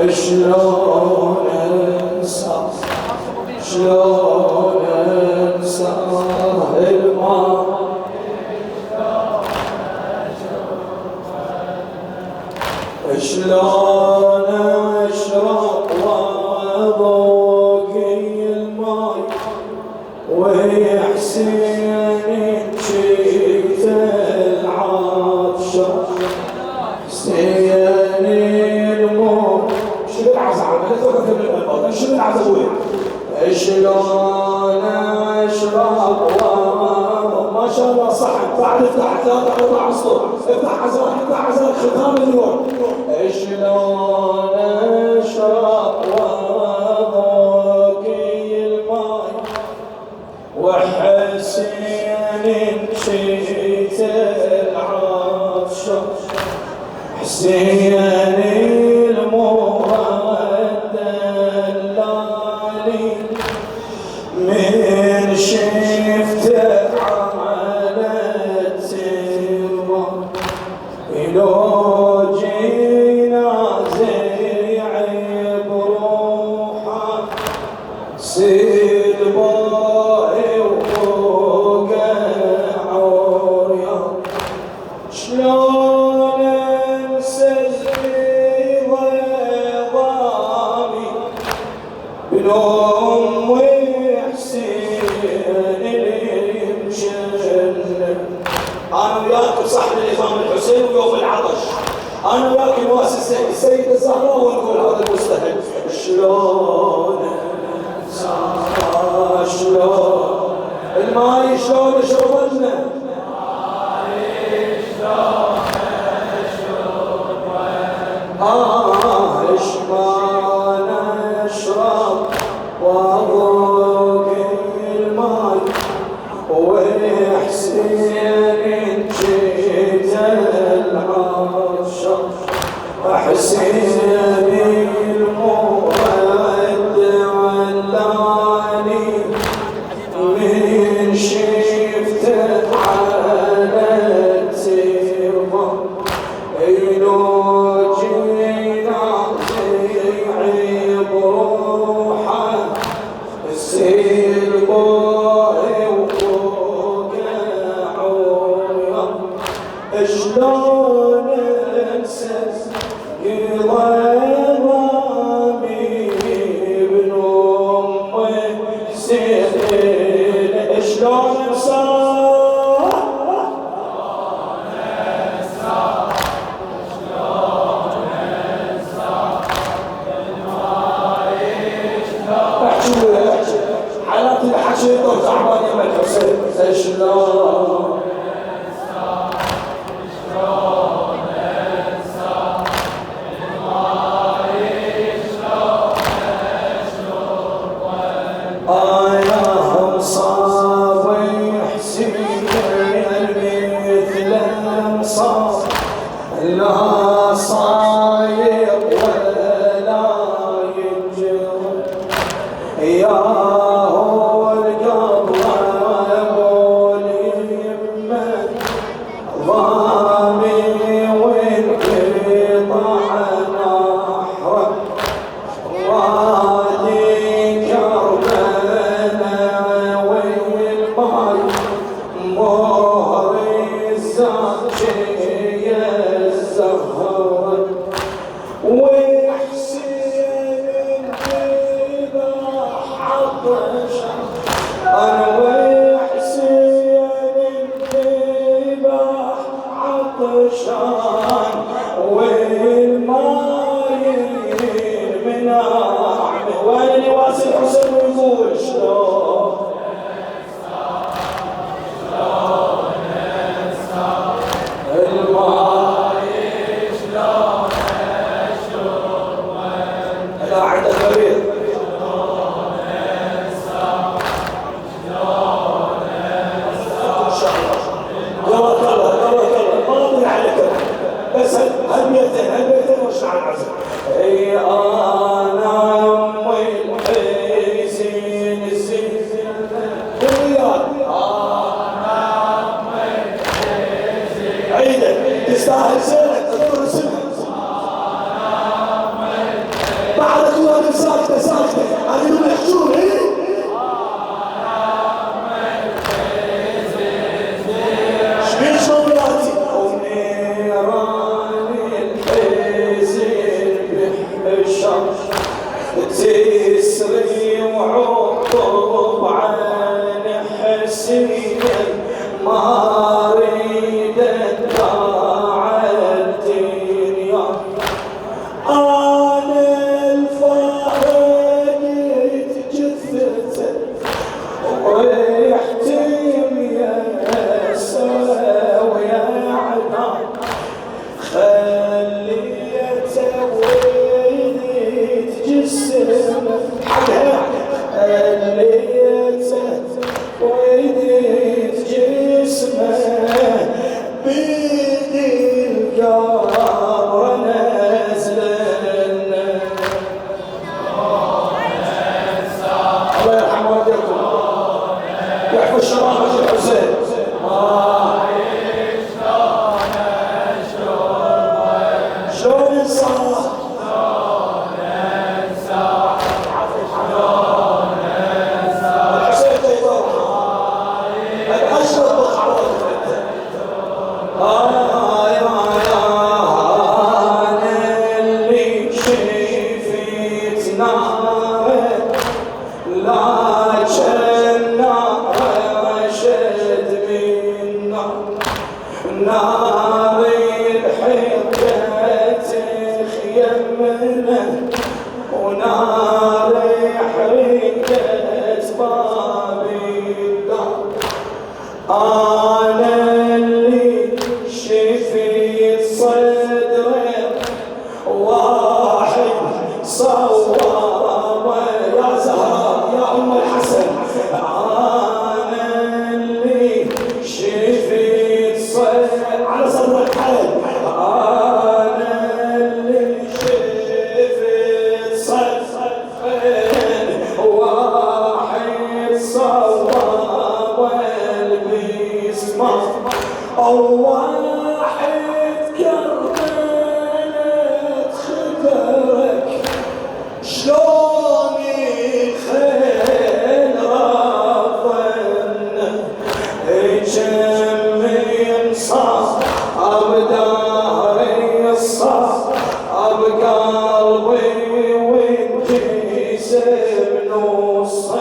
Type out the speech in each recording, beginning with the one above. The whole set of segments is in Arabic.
شلون انسى شلون انسى الماء شلون اشرب وضوق الماء ويحسين جيت العطشه شنو العزوية شلون اشرب ما شاء الله صح بعد افتح 3-4 سطور افتح عزاء ختام اليوم شلون اشرب وضوقي الماء وحسين شيت العطشه حسين من شفته عملت لو جينا زيع بروحه سيد باهي ووقع عريان شلون انسى ظلامي بنوم أنا وياك صاحب الإمام الحسين ويوم العطش أنا وياك نواسي السيدة الزهراء ونقول هذا المستهل شلون شلون الماي شلون شربنا شلون أشرب وأضوق الماي وحسين جيت العطشه حسين المرد علاني من شفته على التربه لو جينا زيع بروحه السيل شلون انسى ظلامي ابن امي سهل شلون انسى حالات الحشي تعبان يا الحسين شلون لا صاير ولا ينجر يا هو القبر واليمة ضامي وانقطع نحره وادي كربلاء والماي مهر الزاكية الزهرة وحسين الذبح عطشة أنا وحسين الذبح عطشان والماي من أعمى وين واسع الحسين ويقول شلون بس هالبيتين وش على العزم انا امي الحسين الزين بالرياض انا امي الحسين عيدك تستاهل سنه تذكر اسمها تسري وعقب عن حسين ما اريد اتباع الدنيا. انا الفارقت جثته ويحتم يسوى ويا عنان خليته ويديت جسمه خليته ويديت جسمه بيدي القبر نزلنا. الله يرحم والديكم يحفظ شرافة الحسين. شلون ننسى الحسين طيب الاشرف بالخوات. انا اللي شفت ناره لكن رشد من نار الحبة تخيمنا ونار حرقت باب الدار. أنا اللي شفت صدره واحد صواب يا زهراء يا أم الحسن. أنا اللي شفت صدره على صدر الحال. أنا اللي شفت صدره واحد صواب والبسمة واحد كرمت خبرك شلون الخيل رافنا كم ينصاص بداري الصاص بقلبي والجسم نصف.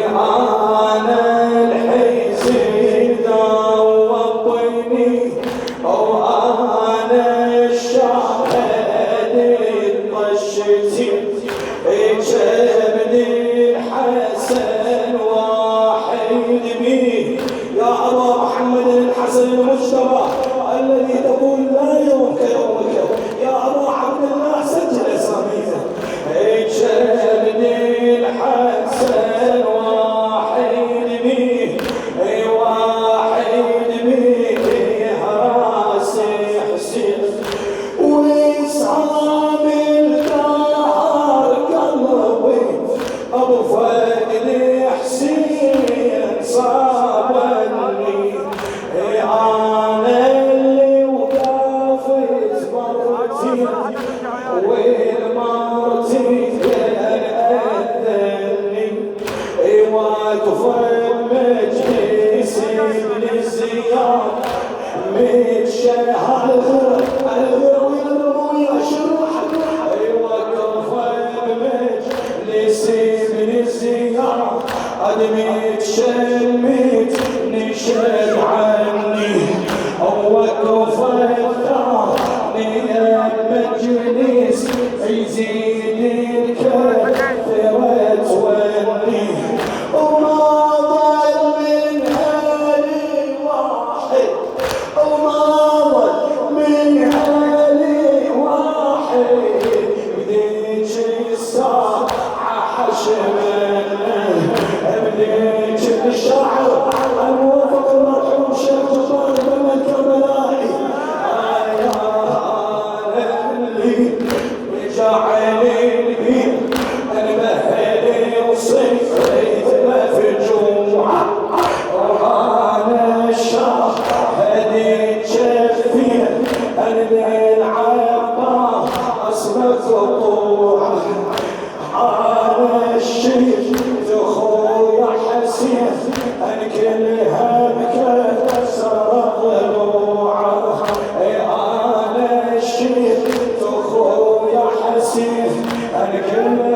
انا الحزين دوبني وانا الشاهد طشتي جبني الحسن واحد بيه يا ابا محمد الحسن المجتبى الذي تقول لا يومك يومك يا ابا عبد الله سجل اسامينا. جبني الحسن واحد بيه واحد بيه راسي حسين وإصحاب الدار قلبي أبو فهد حسين صابني. أنا اللي وقفت مرتي والمرتي أذني وقفت مجلس ابن زياد متشهر الغر والرؤيا شرح وقفت مجلس ابن زياد متشمت نشد عني وقفت ثاني المجلس يزيد الكثرة وني وما ضل من هالي واحد وما ضل من هالي واحد بديك الساعة حشمنا بديك الشعر الوفق المرحوم شيخ جبار بن الكربلائي. اللي جعلني المهدي وصيفيت ما في الجمعة وانا الشاهد شفيه الليل عبا اسمك وطوعه. انا الشيخ اخويا حسين ان كلها بكسر ضلوعه. انا الشيخ اخويا حسين ان كلها